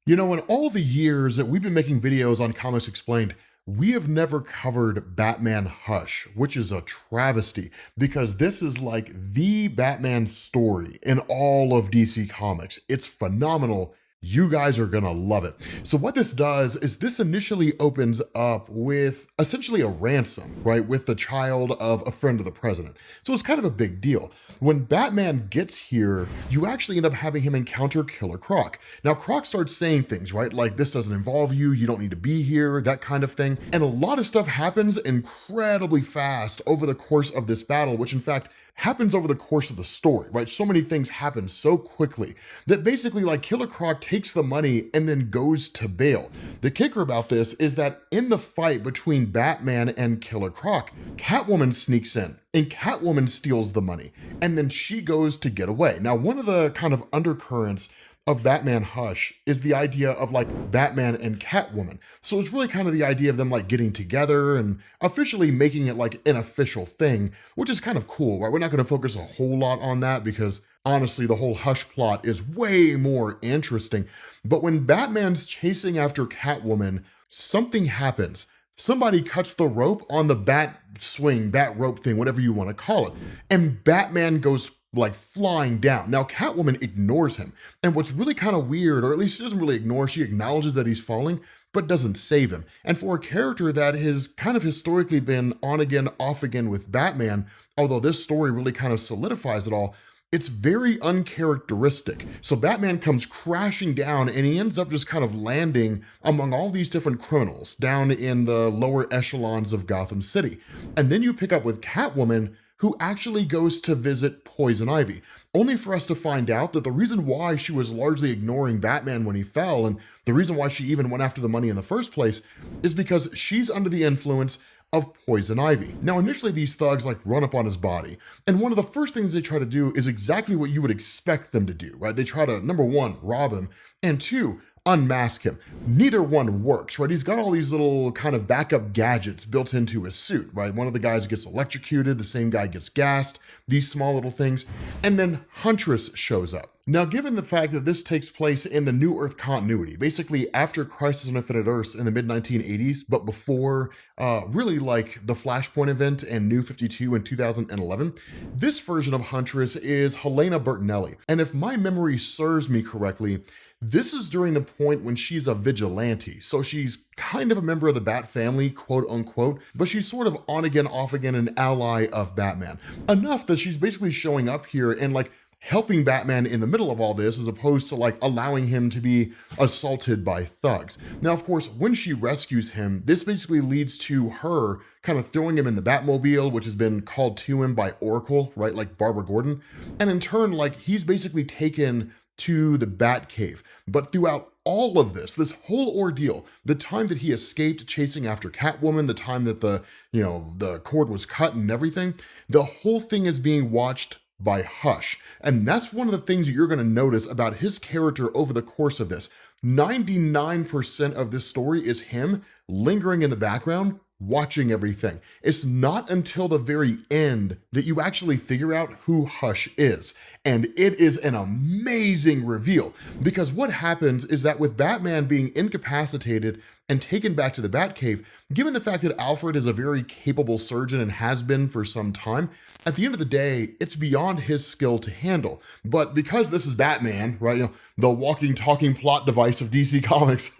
You know, in all the years that we've been making videos on Comics Explained, we have never covered Batman Hush, which is a travesty because this is like the Batman story in all of DC Comics. It's phenomenal. You guys are gonna love it. So what this does is this initially opens up with essentially a ransom, right? With the child of a friend of the president. So it's kind of a big deal. When Batman gets here, you actually end up having him encounter Killer Croc. Now, Croc starts saying things, right? Like, this doesn't involve you, you don't need to be here, that kind of thing. And a lot of stuff happens incredibly fast over the course of this battle, which in fact happens over the course of the story, right? So many things happen so quickly that basically like Killer Croc takes the money and then goes to bail. The kicker about this is that in the fight between Batman and Killer Croc, Catwoman sneaks in and Catwoman steals the money and then she goes to get away. Now, one of the kind of undercurrents of Batman Hush is the idea of like Batman and Catwoman. So it's really kind of the idea of them like getting together and officially making it like an official thing, which is kind of cool, right? We're not going to focus a whole lot on that because honestly, the whole Hush plot is way more interesting. But when Batman's chasing after Catwoman, something happens. Somebody cuts the rope on the bat swing, bat rope thing, whatever you want to call it. And Batman goes like flying down. Now, Catwoman ignores him. And what's really kind of weird, or at least she doesn't really ignore, she acknowledges that he's falling, but doesn't save him. And for a character that has kind of historically been on again, off again with Batman, although this story really kind of solidifies it all, it's very uncharacteristic. So Batman comes crashing down and he ends up just kind of landing among all these different criminals down in the lower echelons of Gotham City. And then you pick up with Catwoman, who actually goes to visit Poison Ivy, only for us to find out that the reason why she was largely ignoring Batman when he fell, and the reason why she even went after the money in the first place, is because she's under the influence of Poison Ivy. Now, initially these thugs like run up on his body, and one of the first things they try to do is exactly what you would expect them to do, right? They try to, number one, rob him, and two, unmask him. Neither one works, right? He's got all these little kind of backup gadgets built into his suit, right? One of the guys gets electrocuted, the same guy gets gassed, these small little things, and then Huntress shows up. Now, given the fact that this takes place in the New Earth continuity, basically after Crisis on Infinite Earths in the mid-1980s, but before really like the Flashpoint event and New 52 in 2011, this version of Huntress is Helena Bertinelli. And if my memory serves me correctly, this is during the point when she's a vigilante. So she's kind of a member of the Bat family, quote unquote, but she's sort of on again, off again, an ally of Batman. Enough that she's basically showing up here and like helping Batman in the middle of all this as opposed to like allowing him to be assaulted by thugs. Now, of course, when she rescues him, this basically leads to her kind of throwing him in the Batmobile, which has been called to him by Oracle, right? Like Barbara Gordon. And in turn, like he's basically taken to the Batcave. But throughout all of this whole ordeal, the time that he escaped chasing after Catwoman, the time that the cord was cut and everything, the whole thing is being watched by Hush. And that's one of the things that you're going to notice about his character over the course of this. 99% of this story is him lingering in the background, watching everything. It's not until the very end that you actually figure out who Hush is. And it is an amazing reveal because what happens is that with Batman being incapacitated and taken back to the Batcave, given the fact that Alfred is a very capable surgeon and has been for some time, at the end of the day, it's beyond his skill to handle. But because this is Batman, right, the walking, talking plot device of DC Comics,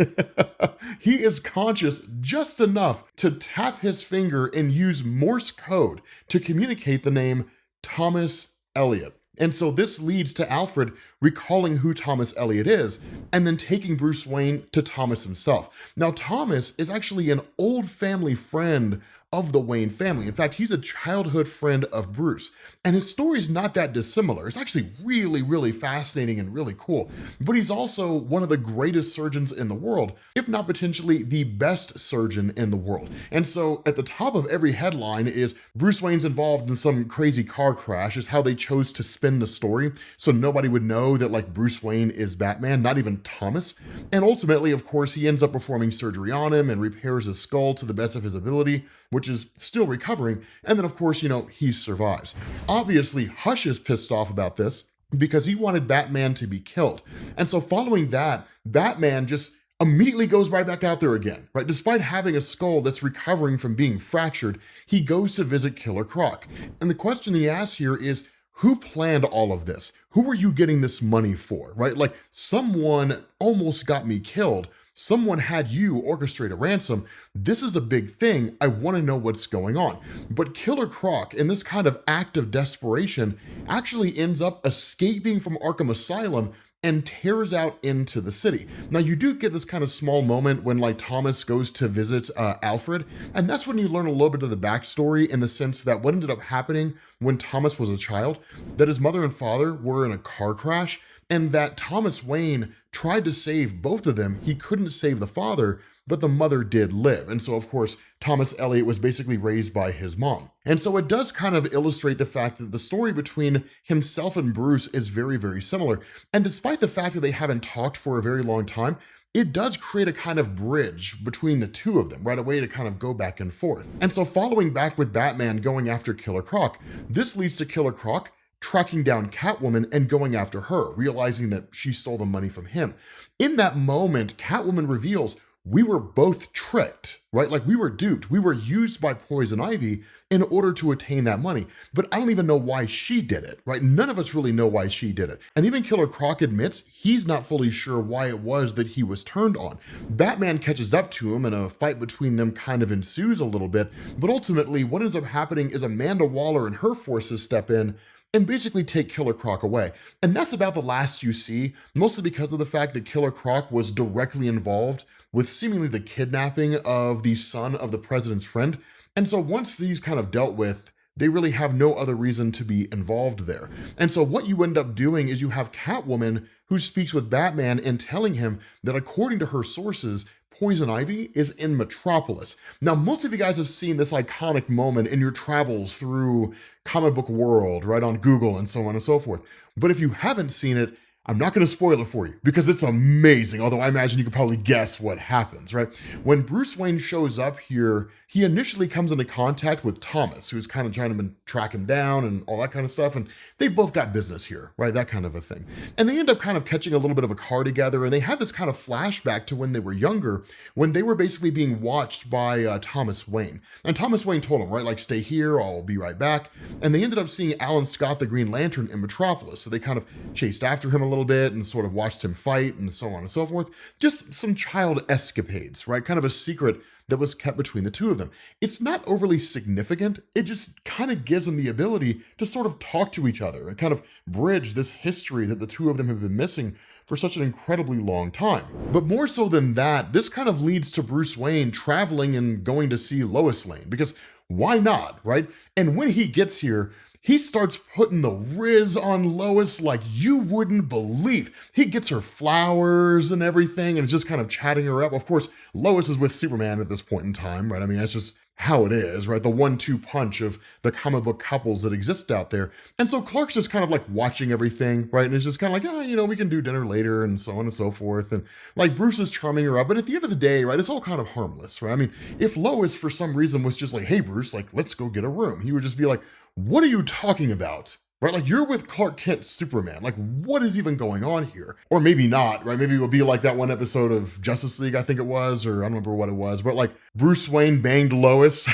he is conscious just enough to tap his finger and use Morse code to communicate the name Thomas Elliott. And so this leads to Alfred recalling who Thomas Elliott is and then taking Bruce Wayne to Thomas himself. Now, Thomas is actually an old family friend of the Wayne family. In fact, he's a childhood friend of Bruce, and his story is not that dissimilar. It's actually really, really fascinating and really cool. But he's also one of the greatest surgeons in the world, if not potentially the best surgeon in the world. And so at the top of every headline is Bruce Wayne's involved in some crazy car crash, is how they chose to spin the story. So nobody would know that like Bruce Wayne is Batman, not even Thomas. And ultimately, of course, he ends up performing surgery on him and repairs his skull to the best of his ability, which is still recovering. And then, of course, he survives. Obviously, Hush is pissed off about this, because he wanted Batman to be killed. And so following that, Batman just immediately goes right back out there again, right? Despite having a skull that's recovering from being fractured, he goes to visit Killer Croc. And the question he asks here is, who planned all of this? Who are you getting this money for, right? Like, someone almost got me killed. Someone had you orchestrate a ransom. This is a big thing. I want to know what's going on. But Killer Croc, in this kind of act of desperation, actually ends up escaping from Arkham Asylum and tears out into the city. Now, you do get this kind of small moment when, like, Thomas goes to visit Alfred, and that's when you learn a little bit of the backstory, in the sense that what ended up happening when Thomas was a child, that his mother and father were in a car crash, and that Thomas Wayne tried to save both of them. He couldn't save the father, but the mother did live. And so, of course, Thomas Elliott was basically raised by his mom. And so it does kind of illustrate the fact that the story between himself and Bruce is very, very similar. And despite the fact that they haven't talked for a very long time, it does create a kind of bridge between the two of them, right? A way to kind of go back and forth. And so following back with Batman going after Killer Croc, this leads to Killer Croc tracking down Catwoman and going after her, realizing that she stole the money from him. In that moment, Catwoman reveals, we were both tricked, right? Like, we were duped. We were used by Poison Ivy in order to attain that money. But I don't even know why she did it, right? None of us really know why she did it. And even Killer Croc admits he's not fully sure why it was that he was turned on. Batman catches up to him and a fight between them kind of ensues a little bit. But ultimately, what ends up happening is Amanda Waller and her forces step in and basically take Killer Croc away. And that's about the last you see, mostly because of the fact that Killer Croc was directly involved with seemingly the kidnapping of the son of the president's friend. And so once these kind of dealt with, they really have no other reason to be involved there. And so what you end up doing is you have Catwoman who speaks with Batman and telling him that according to her sources, Poison Ivy is in Metropolis. Now, most of you guys have seen this iconic moment in your travels through comic book world, right, on Google and so on and so forth. But if you haven't seen it, I'm not going to spoil it for you because it's amazing, although I imagine you could probably guess what happens, right? When Bruce Wayne shows up here, he initially comes into contact with Thomas, who's kind of trying to track him down and all that kind of stuff, and they both got business here, right? That kind of a thing. And they end up kind of catching a little bit of a car together, and they have this kind of flashback to when they were younger, when they were basically being watched by Thomas Wayne. And Thomas Wayne told him, right, like, stay here, I'll be right back. And they ended up seeing Alan Scott, the Green Lantern, in Metropolis, so they kind of chased after him a little bit and sort of watched him fight and so on and so forth. Just some child escapades, right? Kind of a secret that was kept between the two of them. It's not overly significant. It just kind of gives them the ability to sort of talk to each other and kind of bridge this history that the two of them have been missing for such an incredibly long time. But more so than that, this kind of leads to Bruce Wayne traveling and going to see Lois Lane, because why not, right? And when he gets here, he starts putting the riz on Lois like you wouldn't believe. He gets her flowers and everything and is just kind of chatting her up. Of course, Lois is with Superman at this point in time, right? I mean, that's just how it is, right? The 1-2 punch of the comic book couples that exist out there. And so Clark's just kind of like watching everything, right? And it's just kind of like, we can do dinner later and so on and so forth. And like Bruce is charming her up. But at the end of the day, right, it's all kind of harmless, right? I mean, if Lois for some reason was just like, hey, Bruce, like, let's go get a room, he would just be like, what are you talking about? Right? Like, you're with Clark Kent Superman. Like, what is even going on here? Or maybe not, right? Maybe it would be like that one episode of Justice League, I think it was, or I don't remember what it was, but like Bruce Wayne banged Lois.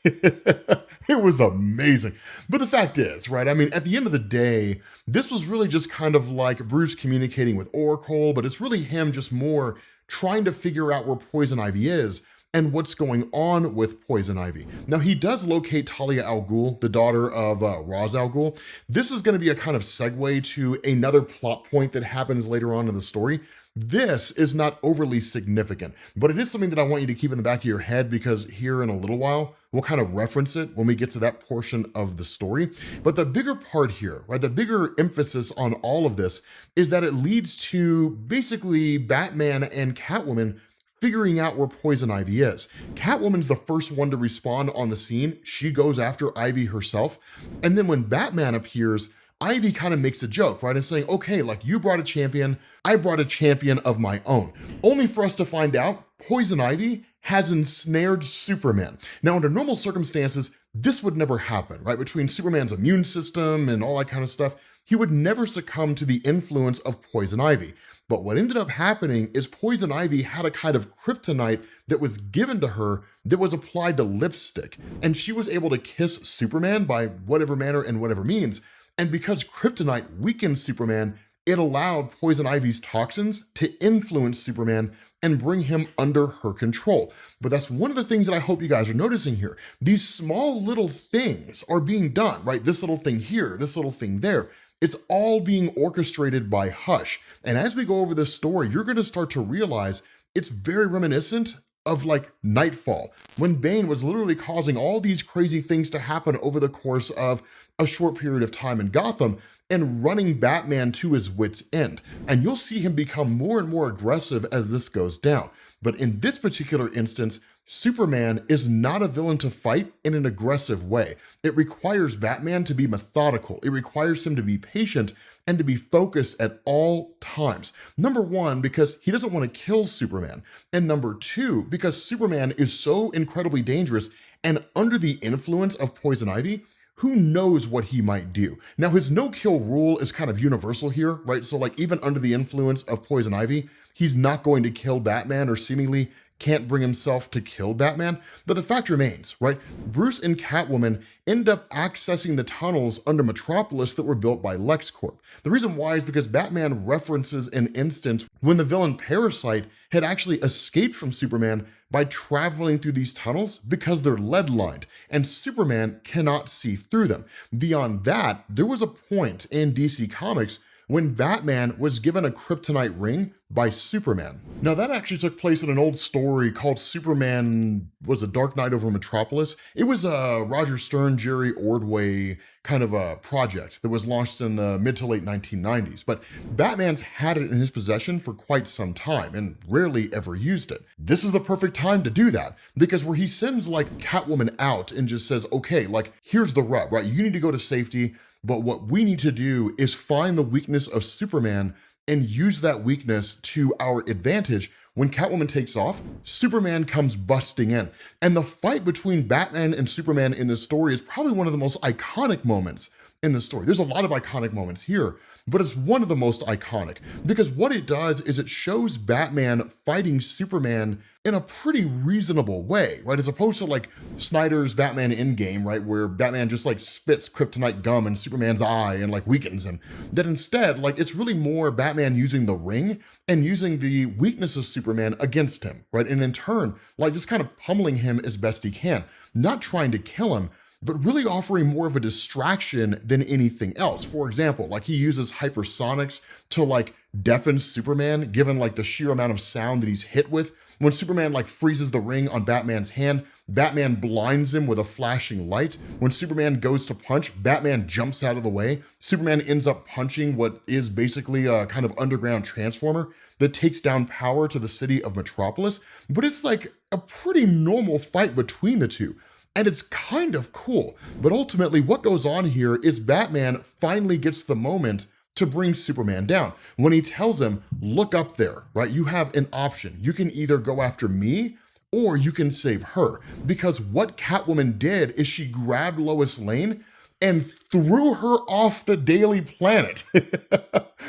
It was amazing. But the fact is, right, I mean, at the end of the day, this was really just kind of like Bruce communicating with Oracle, but it's really him just more trying to figure out where Poison Ivy is and what's going on with Poison Ivy. Now, he does locate Talia al Ghul, the daughter of Ra's al Ghul. This is going to be a kind of segue to another plot point that happens later on in the story. This is not overly significant, but it is something that I want you to keep in the back of your head, because here in a little while, we'll kind of reference it when we get to that portion of the story. But the bigger part here, right, the bigger emphasis on all of this is that it leads to basically Batman and Catwoman figuring out where Poison Ivy is. Catwoman's the first one to respond on the scene. She goes after Ivy herself. And then when Batman appears, Ivy kind of makes a joke, right? And saying, okay, like, you brought a champion, I brought a champion of my own. Only for us to find out Poison Ivy has ensnared Superman. Now, under normal circumstances, this would never happen, right? Between Superman's immune system and all that kind of stuff, he would never succumb to the influence of poison ivy. But what ended up happening is poison ivy had a kind of kryptonite that was given to her that was applied to lipstick, and she was able to kiss Superman by whatever manner and whatever means. And because kryptonite weakened Superman, it allowed poison ivy's toxins to influence Superman and bring him under her control. But that's one of the things that I hope you guys are noticing here. These small little things are being done, right? This little thing here, this little thing there. It's all being orchestrated by Hush. And as we go over this story, you're going to start to realize it's very reminiscent of like Nightfall, when Bane was literally causing all these crazy things to happen over the course of a short period of time in Gotham and running Batman to his wit's end. And you'll see him become more and more aggressive as this goes down. But in this particular instance, Superman is not a villain to fight in an aggressive way. It requires Batman to be methodical. It requires him to be patient and to be focused at all times. Number one, because he doesn't want to kill Superman. And number two, because Superman is so incredibly dangerous and under the influence of poison ivy, who knows what he might do. Now, his no-kill rule is kind of universal here, right? So like even under the influence of poison ivy, he's not going to kill Batman, or seemingly can't bring himself to kill Batman. But the fact remains, right? Bruce and Catwoman end up accessing the tunnels under Metropolis that were built by LexCorp. The reason why is because Batman references an instance when the villain Parasite had actually escaped from Superman by traveling through these tunnels because they're lead-lined, and Superman cannot see through them. Beyond that, there was a point in DC Comics when Batman was given a kryptonite ring by Superman. Now that actually took place in an old story called Superman was a Dark Knight over Metropolis. It was a Roger Stern, Jerry Ordway kind of a project that was launched in the mid to late 1990s, but Batman's had it in his possession for quite some time and rarely ever used it. This is the perfect time to do that, because where he sends like Catwoman out and just says, okay, like here's the rub, right? You need to go to safety, but what we need to do is find the weakness of Superman and use that weakness to our advantage. When Catwoman takes off, Superman comes busting in. And the fight between Batman and Superman in this story is probably one of the most iconic moments in the story. There's a lot of iconic moments here, but it's one of the most iconic because what it does is it shows Batman fighting Superman in a pretty reasonable way, right? As opposed to like Snyder's Batman Endgame, right? Where Batman just like spits kryptonite gum in Superman's eye and like weakens him. That instead, like it's really more Batman using the ring and using the weakness of Superman against him, right? And in turn, like just kind of pummeling him as best he can, not trying to kill him, but really offering more of a distraction than anything else. For example, like he uses hypersonics to like deafen Superman, given like the sheer amount of sound that he's hit with. When Superman like freezes the ring on Batman's hand, Batman blinds him with a flashing light. When Superman goes to punch, Batman jumps out of the way. Superman ends up punching what is basically a kind of underground transformer that takes down power to the city of Metropolis. But it's like a pretty normal fight between the two. And it's kind of cool. But ultimately what goes on here is Batman finally gets the moment to bring Superman down. When he tells him, look up there, right? You have an option. You can either go after me or you can save her. Because what Catwoman did is she grabbed Lois Lane and threw her off the Daily Planet.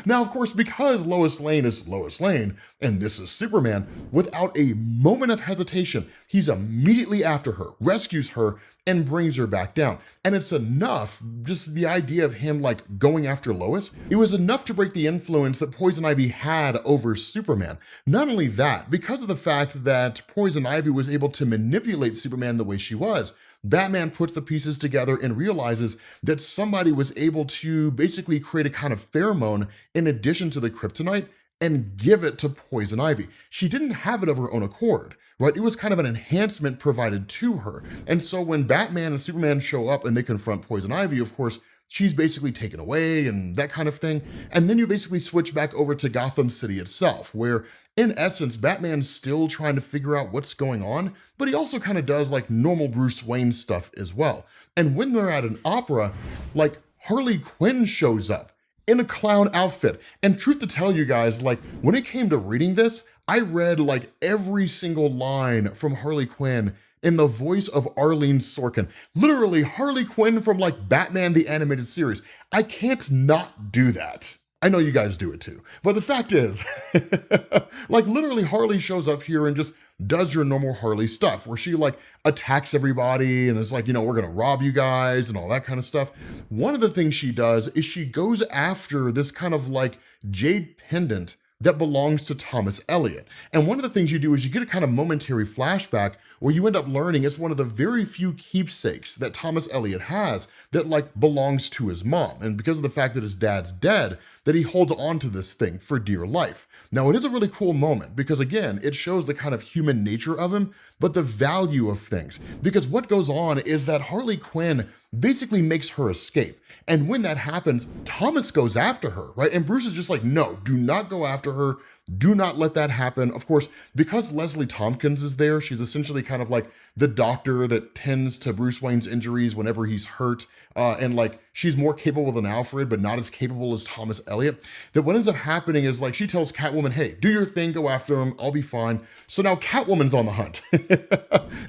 Now, of course, because Lois Lane is Lois Lane and this is Superman, without a moment of hesitation, he's immediately after her, rescues her, and brings her back down. And it's enough, just the idea of him like going after Lois, it was enough to break the influence that Poison Ivy had over Superman. Not only that, because of the fact that Poison Ivy was able to manipulate Superman the way she was, Batman puts the pieces together and realizes that somebody was able to basically create a kind of pheromone in addition to the kryptonite and give it to Poison Ivy. She didn't have it of her own accord, right? It was kind of an enhancement provided to her. And so when Batman and Superman show up and they confront Poison Ivy, of course, she's basically taken away and that kind of thing. And then you basically switch back over to Gotham City itself, where in essence, Batman's still trying to figure out what's going on, but he also kind of does like normal Bruce Wayne stuff as well. And when they're at an opera, like Harley Quinn shows up in a clown outfit. And truth to tell you guys, like when it came to reading this, I read like every single line from Harley Quinn in the voice of Arlene Sorkin, literally Harley Quinn from like Batman the Animated Series. I can't not do that. I know you guys do it too. But the fact is, like literally Harley shows up here and just does your normal Harley stuff where she like attacks everybody and is like, you know, we're gonna rob you guys and all that kind of stuff. One of the things she does is she goes after this kind of like jade pendant that belongs to Thomas Elliott. And one of the things you do is you get a kind of momentary flashback where you end up learning it's one of the very few keepsakes that Thomas Elliott has that like belongs to his mom. And because of the fact that his dad's dead, that he holds on to this thing for dear life. Now, it is a really cool moment because again, it shows the kind of human nature of him, but the value of things. Because what goes on is that Harley Quinn basically makes her escape. And when that happens, Thomas goes after her, right? And Bruce is just like, no, do not go after her. Do not let that happen. Of course, because Leslie Tompkins is there, she's essentially kind of like the doctor that tends to Bruce Wayne's injuries whenever he's hurt. And like, she's more capable than Alfred, but not as capable as Thomas Elliott. That what ends up happening is like, she tells Catwoman, hey, do your thing, go after him, I'll be fine. So now Catwoman's on the hunt.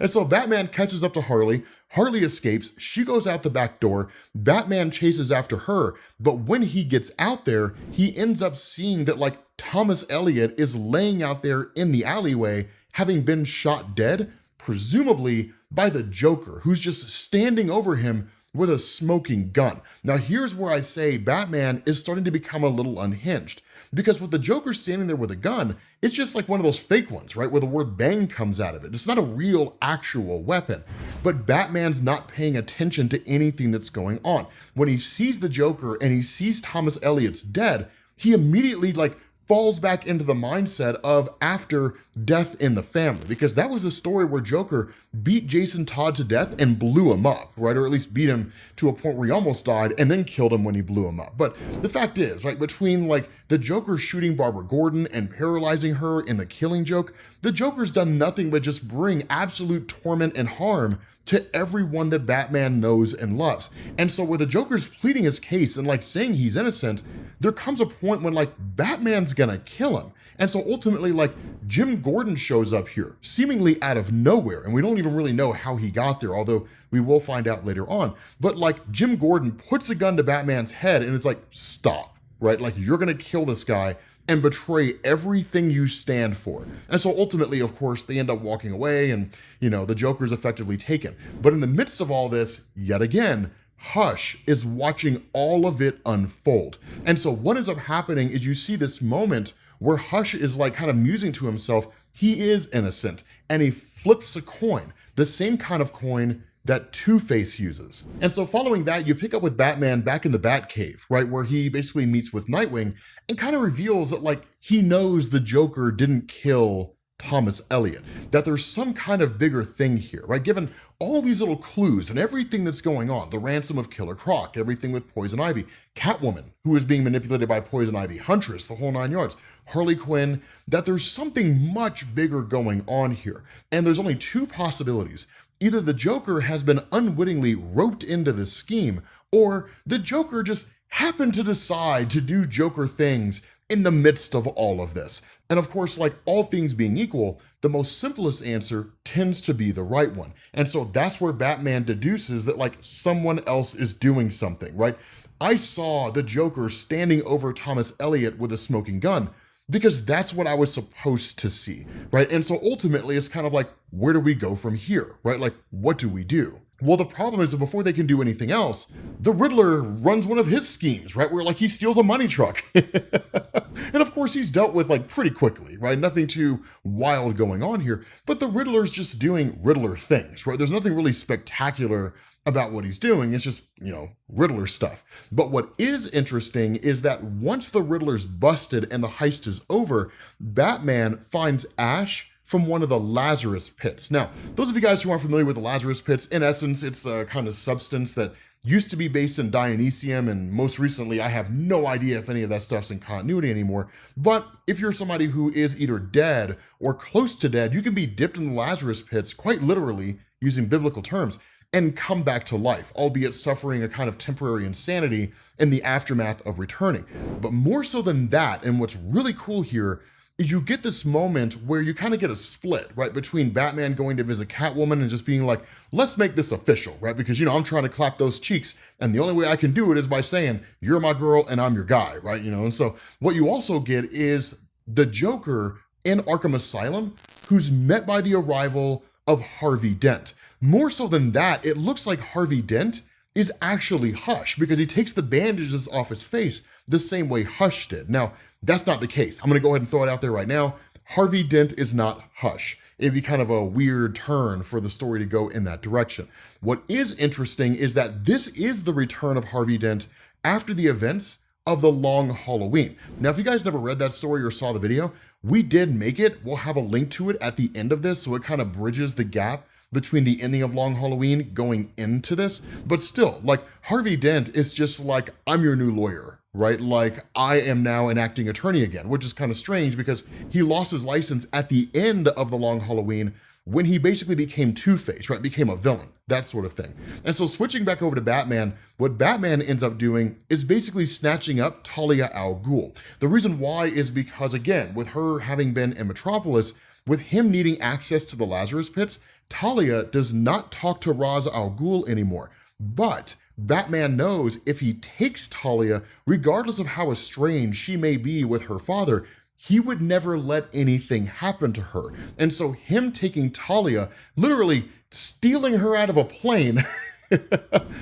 And so Batman catches up to Harley. Harley escapes, she goes out the back door, Batman chases after her, but when he gets out there, he ends up seeing that like Thomas Elliott is laying out there in the alleyway, having been shot dead, presumably by the Joker, who's just standing over him with a smoking gun. Now here's where I say Batman is starting to become a little unhinged. Because with the Joker standing there with a gun, it's just like one of those fake ones, right? Where the word bang comes out of it. It's not a real actual weapon. But Batman's not paying attention to anything that's going on. When he sees the Joker and he sees Thomas Elliott's dead, he immediately like falls back into the mindset of after death in the family, because that was a story where Joker beat Jason Todd to death and blew him up, right? Or at least beat him to a point where he almost died and then killed him when he blew him up. But the fact is, like between like the Joker shooting Barbara Gordon and paralyzing her in The Killing Joke, the Joker's done nothing but just bring absolute torment and harm to everyone that Batman knows and loves. And so where the Joker's pleading his case and like saying he's innocent, there comes a point when like Batman's gonna kill him. And so ultimately like Jim Gordon shows up here, seemingly out of nowhere. And we don't even really know how he got there, although we will find out later on. But like Jim Gordon puts a gun to Batman's head and it's like, stop, right? Like you're gonna kill this guy and betray everything you stand for. And so ultimately, of course, they end up walking away and, you know, the Joker's effectively taken. But in the midst of all this, yet again, Hush is watching all of it unfold. And so what ends up happening is you see this moment where Hush is like kind of musing to himself, he is innocent, and he flips a coin, the same kind of coin that Two-Face uses. And so following that, you pick up with Batman back in the Batcave, right? Where he basically meets with Nightwing and kind of reveals that like he knows the Joker didn't kill Thomas Elliott, that there's some kind of bigger thing here, right? Given all these little clues and everything that's going on, the ransom of Killer Croc, everything with Poison Ivy, Catwoman, who is being manipulated by Poison Ivy, Huntress, the whole 9 yards, Harley Quinn, that there's something much bigger going on here. And there's only two possibilities. Either the Joker has been unwittingly roped into this scheme, or the Joker just happened to decide to do Joker things in the midst of all of this. And of course, like all things being equal, the most simplest answer tends to be the right one. And so that's where Batman deduces that like someone else is doing something, right? I saw the Joker standing over Thomas Elliott with a smoking gun because that's what I was supposed to see, right? And so ultimately it's kind of like, where do we go from here, right? Like, what do we do? Well, the problem is that before they can do anything else, the Riddler runs one of his schemes, right? Where like he steals a money truck. And of course he's dealt with like pretty quickly, right? Nothing too wild going on here, but the Riddler's just doing Riddler things, right? There's nothing really spectacular about what he's doing. It's just, you know, Riddler stuff. But what is interesting is that once the Riddler's busted and the heist is over, Batman finds Ash from one of the Lazarus pits. Now, those of you guys who aren't familiar with the Lazarus pits, in essence, it's a kind of substance that used to be based in Dionysium, and most recently, I have no idea if any of that stuff's in continuity anymore. But if you're somebody who is either dead or close to dead, you can be dipped in the Lazarus pits, quite literally, using biblical terms, and come back to life, albeit suffering a kind of temporary insanity in the aftermath of returning. But more so than that, and what's really cool here, is you get this moment where you kind of get a split, right, between Batman going to visit Catwoman and just being like, let's make this official, right? Because, I'm trying to clap those cheeks, and the only way I can do it is by saying, you're my girl and I'm your guy, right? And so what you also get is the Joker in Arkham Asylum, who's met by the arrival of Harvey Dent. More so than that, it looks like Harvey Dent is actually Hush, because he takes the bandages off his face the same way Hush did. Now, that's not the case. I'm gonna go ahead and throw it out there right now. Harvey Dent is not Hush. It'd be kind of a weird turn for the story to go in that direction. What is interesting is that this is the return of Harvey Dent after the events of the Long Halloween. Now, if you guys never read that story or saw the video, we did make it. We'll have a link to it at the end of this, so it kind of bridges the gap between the ending of Long Halloween going into this. But still, like, Harvey Dent is just like, I'm your new lawyer, right? Like, I am now an acting attorney again, which is kind of strange because he lost his license at the end of the Long Halloween when he basically became Two-Face, right? Became a villain, that sort of thing. And so switching back over to Batman, what Batman ends up doing is basically snatching up Talia al Ghul. The reason why is because, again, with her having been in Metropolis, with him needing access to the Lazarus pits, Talia does not talk to Ra's al Ghul anymore. But Batman knows if he takes Talia, regardless of how estranged she may be with her father, he would never let anything happen to her. And so him taking Talia, literally stealing her out of a plane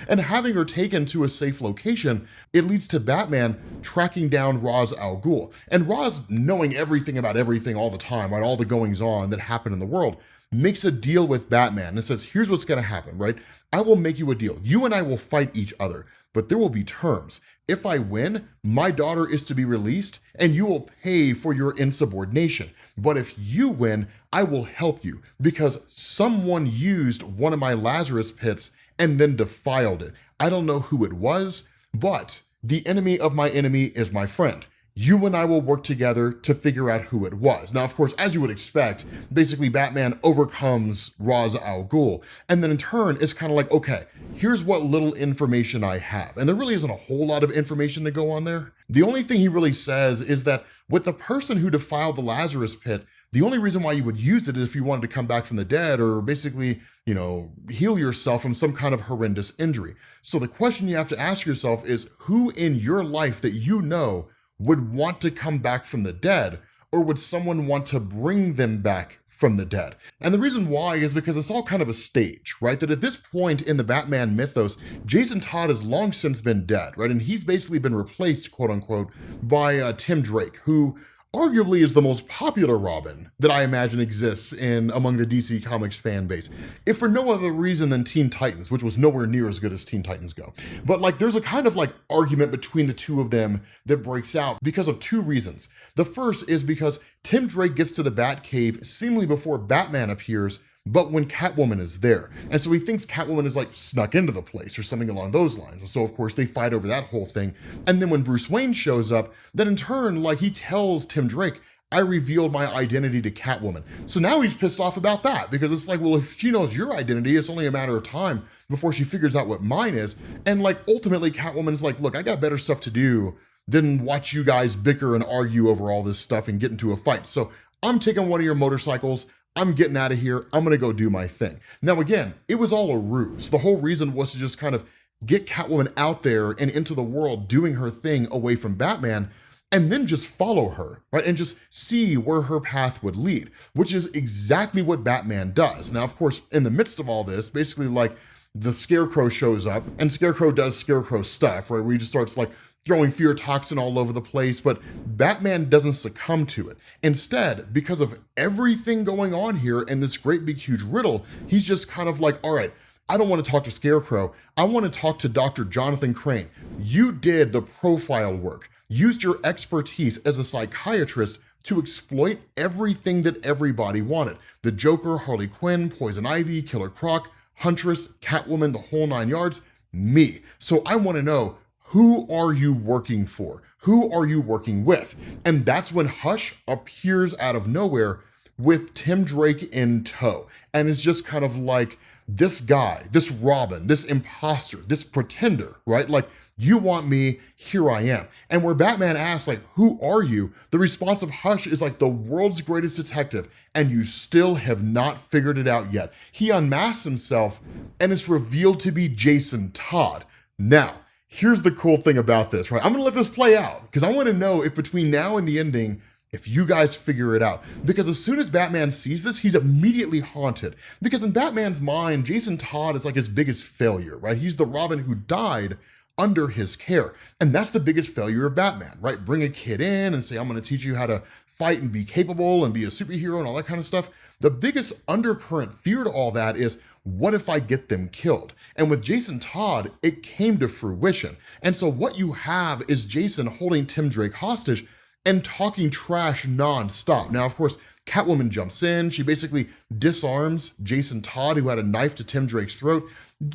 and having her taken to a safe location, it leads to Batman tracking down Ra's al Ghul. And Ra's, knowing everything about everything all the time, right, all the goings on that happen in the world, makes a deal with Batman and says, here's what's gonna happen, right? I will make you a deal. You and I will fight each other, but there will be terms. If I win, my daughter is to be released and you will pay for your insubordination. But if you win, I will help you because someone used one of my Lazarus pits and then defiled it. I don't know who it was, but the enemy of my enemy is my friend. You and I will work together to figure out who it was. Now, of course, as you would expect, basically Batman overcomes Ra's al Ghul. And then in turn, it's kind of like, okay, here's what little information I have. And there really isn't a whole lot of information to go on there. The only thing he really says is that with the person who defiled the Lazarus pit, the only reason why you would use it is if you wanted to come back from the dead or basically, heal yourself from some kind of horrendous injury. So the question you have to ask yourself is, who in your life that you know would want to come back from the dead, or would someone want to bring them back from the dead? And the reason why is because it's all kind of a stage, right? That at this point in the Batman mythos, Jason Todd has long since been dead, right? And he's basically been replaced, quote unquote, by Tim Drake, who arguably is the most popular Robin that I imagine exists among the DC Comics fan base, if for no other reason than Teen Titans, which was nowhere near as good as Teen Titans go. But there's a kind of argument between the two of them that breaks out because of two reasons. The first is because Tim Drake gets to the Batcave seemingly before Batman appears, but when Catwoman is there. And so he thinks Catwoman is snuck into the place or something along those lines. And so of course they fight over that whole thing. And then when Bruce Wayne shows up, then in turn, he tells Tim Drake, I revealed my identity to Catwoman. So now he's pissed off about that because it's well, if she knows your identity, it's only a matter of time before she figures out what mine is. And ultimately Catwoman's look, I got better stuff to do than watch you guys bicker and argue over all this stuff and get into a fight. So I'm taking one of your motorcycles. I'm getting out of here. I'm going to go do my thing. Now, again, it was all a ruse. The whole reason was to just kind of get Catwoman out there and into the world doing her thing away from Batman, and then just follow her, right? And just see where her path would lead, which is exactly what Batman does. Now, of course, in the midst of all this, basically the Scarecrow shows up and Scarecrow does Scarecrow stuff, right? Where he just starts throwing fear toxin all over the place, but Batman doesn't succumb to it. Instead, because of everything going on here and this great big huge riddle, he's just kind of all right, I don't want to talk to Scarecrow. I want to talk to Dr. Jonathan Crane. You did the profile work, used your expertise as a psychiatrist to exploit everything that everybody wanted. The Joker, Harley Quinn, Poison Ivy, Killer Croc, Huntress, Catwoman, the whole 9 yards, me. So I want to know, who are you working for? Who are you working with? And that's when Hush appears out of nowhere, with Tim Drake in tow. And it's just kind of like, this guy, this Robin, this imposter, this pretender, right? Like, you want me, here I am. And where Batman asks, like, who are you? The response of Hush is like, the world's greatest detective, and you still have not figured it out yet. He unmasks himself, and it's revealed to be Jason Todd. Now, here's the cool thing about this, right? I'm gonna let this play out, because I wanna know if between now and the ending, if you guys figure it out. Because as soon as Batman sees this, he's immediately haunted. Because in Batman's mind, Jason Todd is like his biggest failure, right? He's the Robin who died under his care. And that's the biggest failure of Batman, right? Bring a kid in and say, I'm gonna teach you how to fight and be capable and be a superhero and all that kind of stuff. The biggest undercurrent fear to all that is, what if I get them killed? And with Jason Todd, it came to fruition. And so what you have is Jason holding Tim Drake hostage and talking trash nonstop. Now, of course, Catwoman jumps in. She basically disarms Jason Todd, who had a knife to Tim Drake's throat.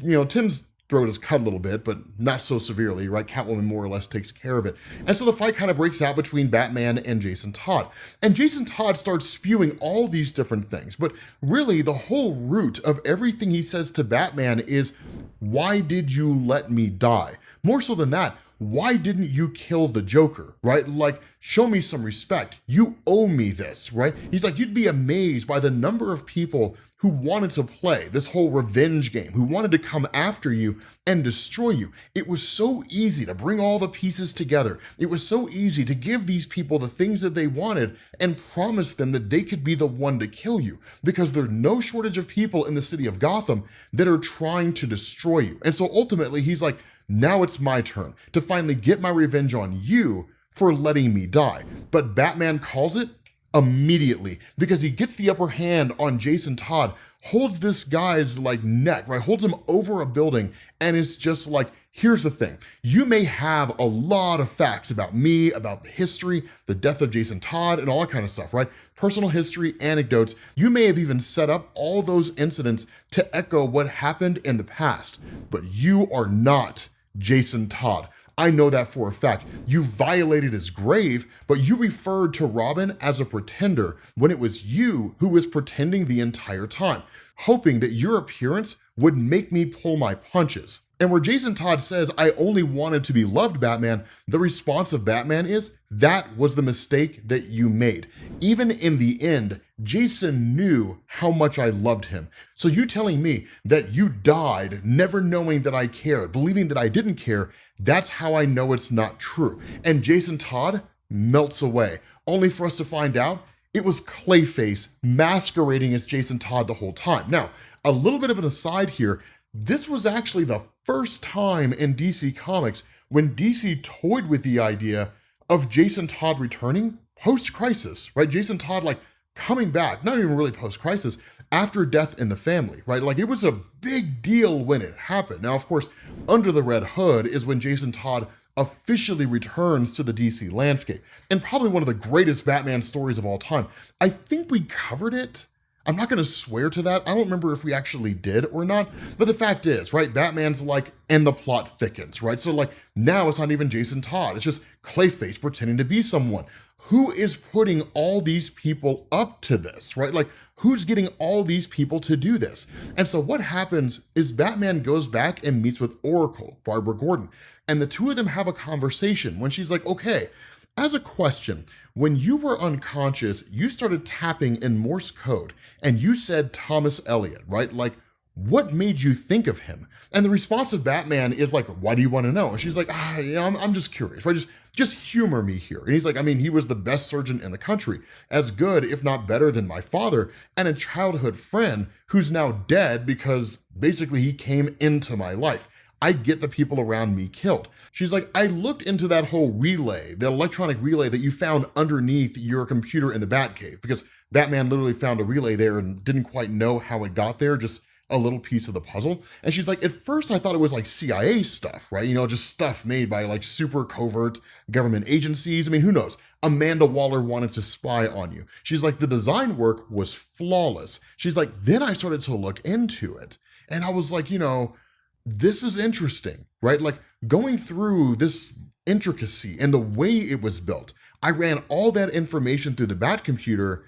You know, Tim's throat is cut a little bit, but not so severely, right? Catwoman more or less takes care of it. And so the fight kind of breaks out between Batman and Jason Todd. And Jason Todd starts spewing all these different things. But really, the whole root of everything he says to Batman is, why did you let me die? More so than that, why didn't you kill the Joker, right? Like, show me some respect. You owe me this, right? He's like, you'd be amazed by the number of people who wanted to play this whole revenge game, who wanted to come after you and destroy you. It was so easy to bring all the pieces together. It was so easy to give these people the things that they wanted and promise them that they could be the one to kill you, because there's no shortage of people in the city of Gotham that are trying to destroy you. And so ultimately, he's like, now it's my turn to finally get my revenge on you for letting me die. But Batman calls it immediately, because he gets the upper hand on Jason Todd, holds this guy's like neck, right? Holds him over a building, and it's just like, here's the thing. You may have a lot of facts about me, about the history, the death of Jason Todd, and all that kind of stuff, right? Personal history, anecdotes. You may have even set up all those incidents to echo what happened in the past, but you are not Jason Todd. I know that for a fact. You violated his grave, but you referred to Robin as a pretender when it was you who was pretending the entire time, hoping that your appearance would make me pull my punches. And where Jason Todd says, I only wanted to be loved, Batman, the response of Batman is, that was the mistake that you made. Even in the end, Jason knew how much I loved him. So you telling me that you died never knowing that I cared, believing that I didn't care, that's how I know it's not true. And Jason Todd melts away, only for us to find out it was Clayface masquerading as Jason Todd the whole time. Now, a little bit of an aside here, this was actually the first time in DC Comics when DC toyed with the idea of Jason Todd returning post-crisis, right? Jason Todd like coming back, not even really post-crisis, after death in the family, right? Like, it was a big deal when it happened. Now, of course, under the red hood is when Jason Todd officially returns to the DC landscape, and probably one of the greatest Batman stories of all time. I think we covered it. I'm not going to swear to that. I don't remember if we actually did or not, but the fact is, right, Batman's like, and the plot thickens, right? So like, now it's not even Jason Todd. It's just Clayface pretending to be someone. Who is putting all these people up to this, right? Like, who's getting all these people to do this? And so what happens is Batman goes back and meets with Oracle, Barbara Gordon, and the two of them have a conversation when she's like, okay, as a question, when you were unconscious, you started tapping in Morse code and you said Thomas Elliott, right? Like, what made you think of him? And the response of Batman is like, why do you want to know? And she's like, I'm just curious, right? Just humor me here. And he's like, I mean, he was the best surgeon in the country, as good, if not better than my father, and a childhood friend who's now dead because basically he came into my life. I get the people around me killed. She's like, I looked into that whole relay, the electronic relay that you found underneath your computer in the Batcave, because Batman literally found a relay there and didn't quite know how it got there, just a little piece of the puzzle. And she's like, at first I thought it was like CIA stuff, right? You know, just stuff made by like super covert government agencies. I mean, who knows? Amanda Waller wanted to spy on you. She's like, the design work was flawless. She's like, then I started to look into it. And I was like, you know, this is interesting, right? Like, going through this intricacy and the way it was built, I ran all that information through the Bat computer,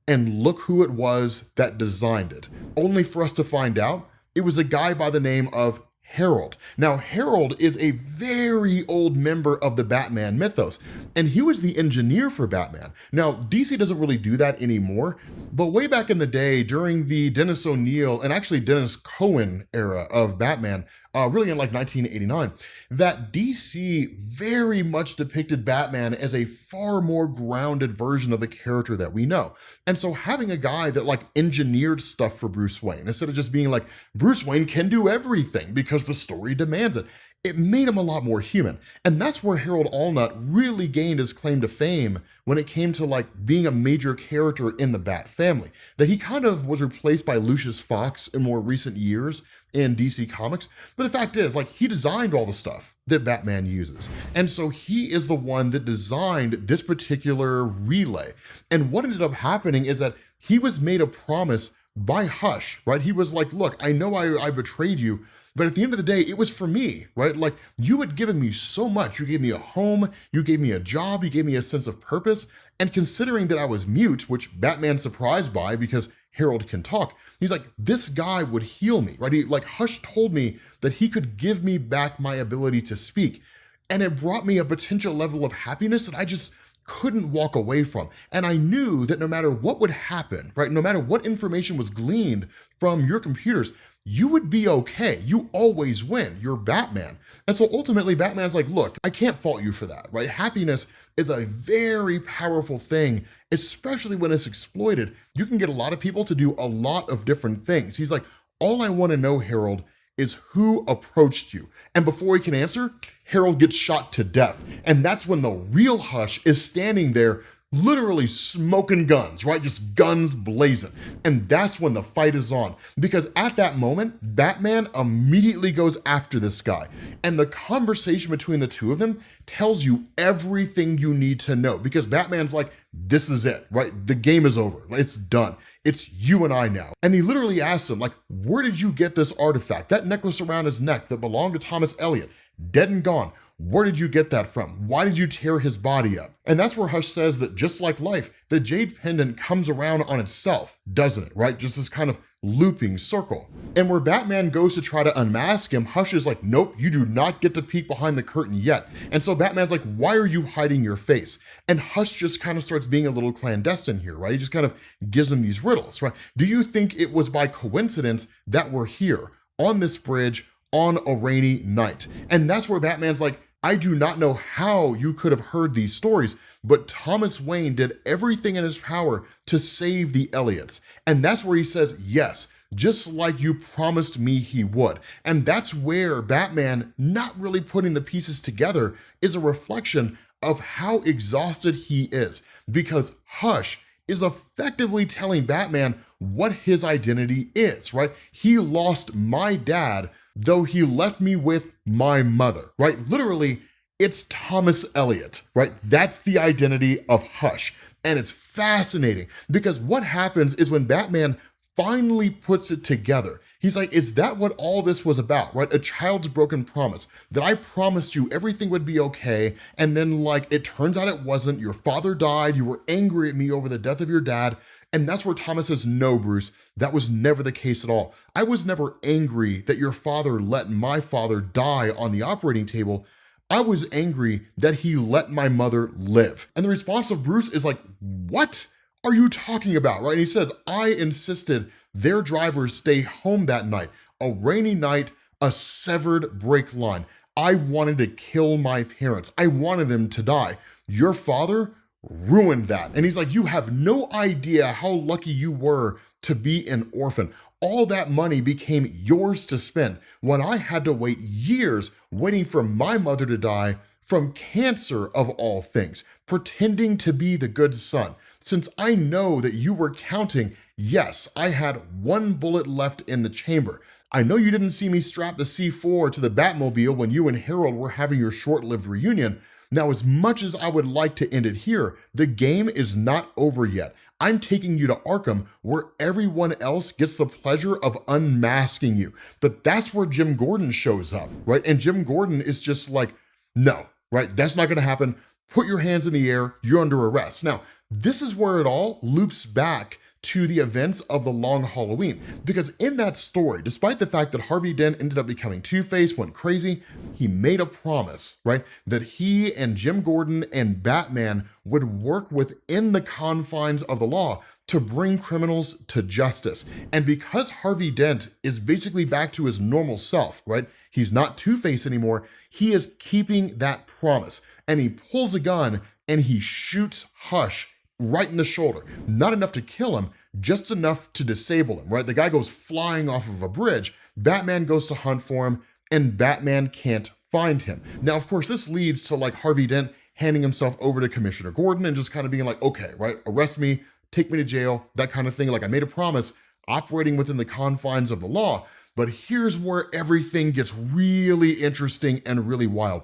and look who it was that designed it. Only for us to find out it was a guy by the name of Harold. Now, Harold is a very old member of the Batman mythos, and he was the engineer for Batman. Now, DC doesn't really do that anymore, but way back in the day, during the Dennis O'Neil and actually Dennis Cohen era of Batman, really in like 1989, that DC very much depicted Batman as a far more grounded version of the character that we know. And so having a guy that like engineered stuff for Bruce Wayne, instead of just being like, Bruce Wayne can do everything because the story demands it, it made him a lot more human. And that's where Harold Allnut really gained his claim to fame when it came to like being a major character in the Bat family. That he kind of was replaced by Lucius Fox in more recent years in DC Comics. But the fact is, like, he designed all the stuff that Batman uses. And so he is the one that designed this particular relay. And what ended up happening is that he was made a promise by Hush, right? He was like, look, I know I betrayed you, but at the end of the day, it was for me, right? Like, you had given me so much. You gave me a home, you gave me a job, you gave me a sense of purpose. And considering that I was mute, which Batman's surprised by because Harold can talk, he's like, this guy would heal me, right? He, like, Hush told me that he could give me back my ability to speak. And it brought me a potential level of happiness that I just couldn't walk away from. And I knew that no matter what would happen, right? No matter what information was gleaned from your computers, you would be okay. You always win. You're Batman. And so ultimately Batman's like, look, I can't fault you for that, right? Happiness is a very powerful thing, especially when it's exploited. You can get a lot of people to do a lot of different things. He's like, all I want to know, Harold, is who approached you. And before he can answer, Harold gets shot to death. And that's when the real Hush is standing there literally smoking guns, right? Just guns blazing. And that's when the fight is on. Because at that moment, Batman immediately goes after this guy. And the conversation between the two of them tells you everything you need to know. Because Batman's like, this is it, right? The game is over. It's done. It's you and I now. And he literally asks him, like, where did you get this artifact? That necklace around his neck that belonged to Thomas Elliott, dead and gone. Where did you get that from? Why did you tear his body up? And that's where Hush says that just like life, the jade pendant comes around on itself, doesn't it, right? Just this kind of looping circle. And where Batman goes to try to unmask him, Hush is like, nope, you do not get to peek behind the curtain yet. And so Batman's like, why are you hiding your face? And Hush just kind of starts being a little clandestine here, right? He just kind of gives him these riddles, right? Do you think it was by coincidence that we're here on this bridge on a rainy night? And that's where Batman's like, I do not know how you could have heard these stories, but Thomas Wayne did everything in his power to save the Elliots. And that's where he says, yes, just like you promised me he would. And that's where Batman, not really putting the pieces together, is a reflection of how exhausted he is. Because Hush is effectively telling Batman what his identity is, right? He lost my dad, though he left me with my mother, right? Literally, it's Thomas Elliott, right? That's the identity of Hush. And it's fascinating because what happens is when Batman finally puts it together, he's like, is that what all this was about, right? A child's broken promise, that I promised you everything would be okay, and then like, it turns out it wasn't. Your father died, you were angry at me over the death of your dad. And that's where Thomas says, no, Bruce, that was never the case at all. I was never angry that your father let my father die on the operating table. I was angry that he let my mother live. And the response of Bruce is like, what are you talking about, right? And he says, I insisted their drivers stay home that night, a rainy night, a severed brake line. I wanted to kill my parents. I wanted them to die. Your father ruined that. And he's like, you have no idea how lucky you were to be an orphan. All that money became yours to spend when I had to wait years waiting for my mother to die from cancer of all things, pretending to be the good son. Since I know that you were counting, yes, I had one bullet left in the chamber. I know you didn't see me strap the C4 to the Batmobile when you and Harold were having your short-lived reunion. Now, as much as I would like to end it here, the game is not over yet. I'm taking you to Arkham, where everyone else gets the pleasure of unmasking you. But that's where Jim Gordon shows up, right? And Jim Gordon is just like, no, right? That's not gonna happen. Put your hands in the air, you're under arrest. Now, This is where it all loops back to the events of the Long Halloween. Because in that story, despite the fact that Harvey Dent ended up becoming Two-Face, went crazy, he made a promise, right? That he and Jim Gordon and Batman would work within the confines of the law to bring criminals to justice. And because Harvey Dent is basically back to his normal self, right? He's not Two-Face anymore, he is keeping that promise. And he pulls a gun and he shoots Hush right in the shoulder. Not enough to kill him, just enough to disable him, right? The guy goes flying off of a bridge. Batman goes to hunt for him, and Batman can't find him. Now, of course, this leads to like Harvey Dent handing himself over to Commissioner Gordon and just kind of being like, okay, right, arrest me, take me to jail, that kind of thing. Like I made a promise, operating within the confines of the law. But here's where everything gets really interesting and really wild.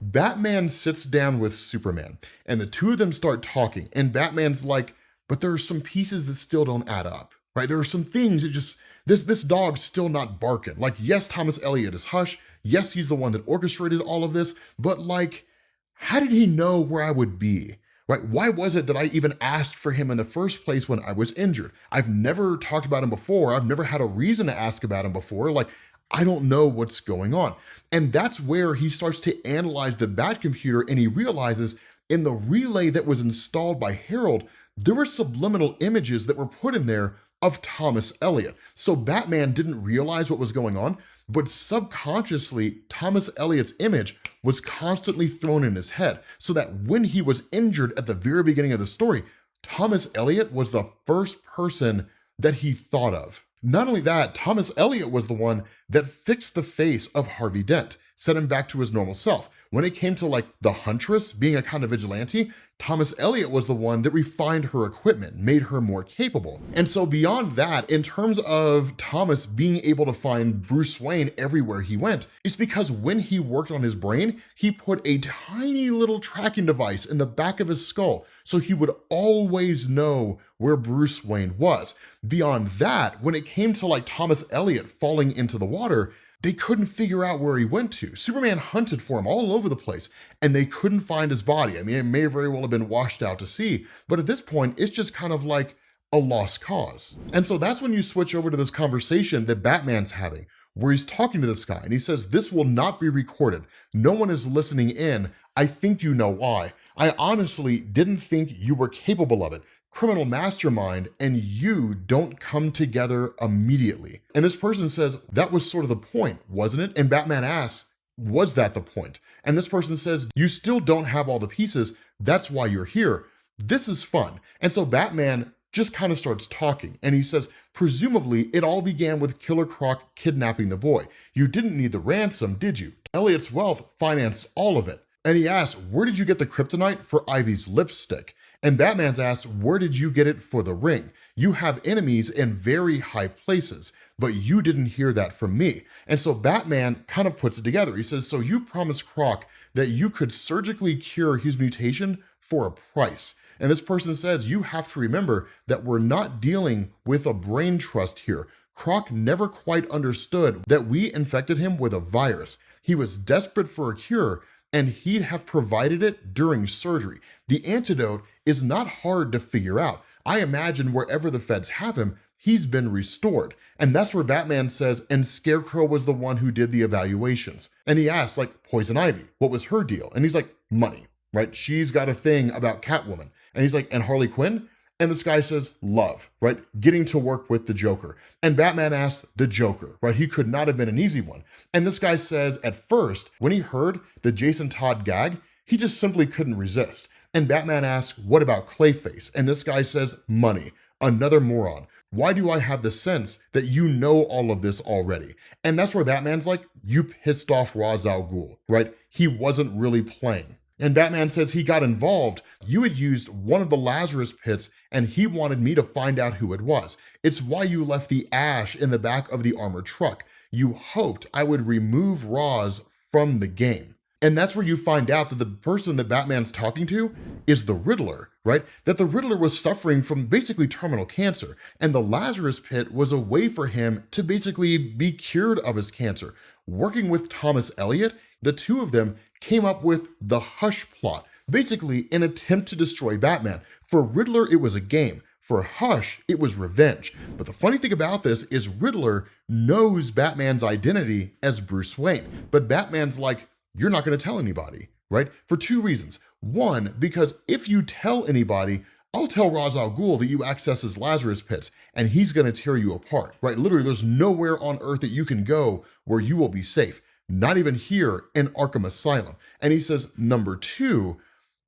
Batman sits down with Superman, and the two of them start talking, and Batman's like, but there are some pieces that still don't add up, right? There are some things that just, this dog's still not barking. Like, yes, Thomas Elliott is Hush. Yes, he's the one that orchestrated all of this, but like, how did he know where I would be? Right? Why was it that I even asked for him in the first place when I was injured? I've never talked about him before. I've never had a reason to ask about him before. Like, I don't know what's going on. And that's where he starts to analyze the Bat computer, and he realizes in the relay that was installed by Harold, there were subliminal images that were put in there of Thomas Elliott. So Batman didn't realize what was going on, but subconsciously, Thomas Elliott's image was constantly thrown in his head, so that when he was injured at the very beginning of the story, Thomas Elliott was the first person that he thought of. Not only that, Thomas Elliott was the one that fixed the face of Harvey Dent, set him back to his normal self. When it came to like the Huntress being a kind of vigilante, Thomas Elliott was the one that refined her equipment, made her more capable. And so beyond that, in terms of Thomas being able to find Bruce Wayne everywhere he went, it's because when he worked on his brain, he put a tiny little tracking device in the back of his skull, so he would always know where Bruce Wayne was. Beyond that, when it came to like Thomas Elliott falling into the water, they couldn't figure out where he went to. Superman hunted for him all over the place, and they couldn't find his body. I mean, it may very well have been washed out to sea, but at this point, it's just kind of like a lost cause. And so that's when you switch over to this conversation that Batman's having, where he's talking to this guy, and he says, "This will not be recorded. No one is listening in. I think you know why. I honestly didn't think you were capable of it. Criminal mastermind, and you don't come together immediately." And this person says, that was sort of the point, wasn't it? And Batman asks, was that the point? And this person says, you still don't have all the pieces. That's why you're here. This is fun. And so Batman just kind of starts talking, and he says, presumably it all began with Killer Croc kidnapping the boy. You didn't need the ransom, did you? Elliott's wealth financed all of it. And he asks, where did you get the kryptonite for Ivy's lipstick? And Batman's asked, where did you get it for the ring? You have enemies in very high places, but you didn't hear that from me. And so Batman kind of puts it together. He says, so you promised Croc that you could surgically cure his mutation for a price. And this person says, you have to remember that we're not dealing with a brain trust here. Croc never quite understood that we infected him with a virus. He was desperate for a cure, and he'd have provided it during surgery. The antidote is not hard to figure out. I imagine wherever the feds have him, he's been restored. And that's where Batman says, and Scarecrow was the one who did the evaluations. And he asks, like, Poison Ivy, what was her deal? And he's like, money, right? She's got a thing about Catwoman. And he's like, and Harley Quinn? And this guy says, love, right? Getting to work with the Joker. And Batman asks, the Joker, right? He could not have been an easy one. And this guy says, at first, when he heard the Jason Todd gag, he just simply couldn't resist. And Batman asks, what about Clayface? And this guy says, money, another moron. Why do I have the sense that you know all of this already? And that's where Batman's like, you pissed off Ra's al Ghul, right? He wasn't really playing. And Batman says he got involved. You had used one of the Lazarus pits, and he wanted me to find out who it was. It's why you left the ash in the back of the armored truck. You hoped I would remove Ra's from the game. And that's where you find out that the person that Batman's talking to is the Riddler, right? That the Riddler was suffering from basically terminal cancer, and the Lazarus pit was a way for him to basically be cured of his cancer. Working with Thomas Elliott, the two of them came up with the Hush plot, basically an attempt to destroy Batman. For Riddler, it was a game. For Hush, it was revenge. But the funny thing about this is Riddler knows Batman's identity as Bruce Wayne. But Batman's like, you're not going to tell anybody, right? For two reasons. One, because if you tell anybody, I'll tell Ra's al Ghul that you access his Lazarus pits and he's going to tear you apart, right? Literally, there's nowhere on earth that you can go where you will be safe. Not even here in Arkham Asylum. And he says, number two,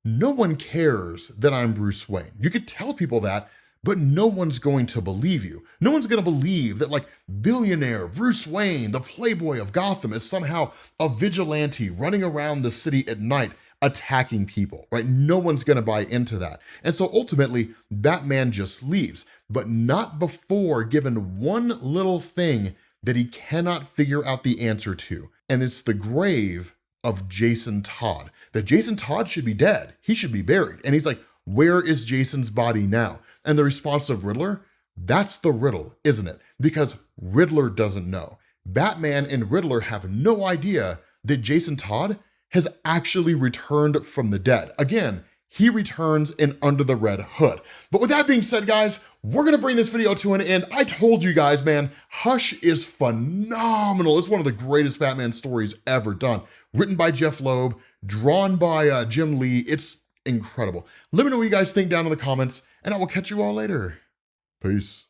no one cares that I'm Bruce Wayne. You could tell people that, but no one's going to believe you. No one's going to believe that like billionaire Bruce Wayne, the playboy of Gotham, is somehow a vigilante running around the city at night attacking people, right? No one's going to buy into that. And so ultimately, Batman just leaves, but not before given one little thing that he cannot figure out the answer to. And it's the grave of Jason Todd. That Jason Todd should be dead. He should be buried. And he's like, where is Jason's body now? And the response of Riddler, that's the riddle, isn't it? Because Riddler doesn't know. Batman and Riddler have no idea that Jason Todd has actually returned from the dead. Again, he returns in Under the Red Hood. But with that being said, guys, we're gonna bring this video to an end. I told you guys, man, Hush is phenomenal. It's one of the greatest Batman stories ever done. Written by Jeff Loeb, drawn by Jim Lee. It's incredible. Let me know what you guys think down in the comments, and I will catch you all later. Peace.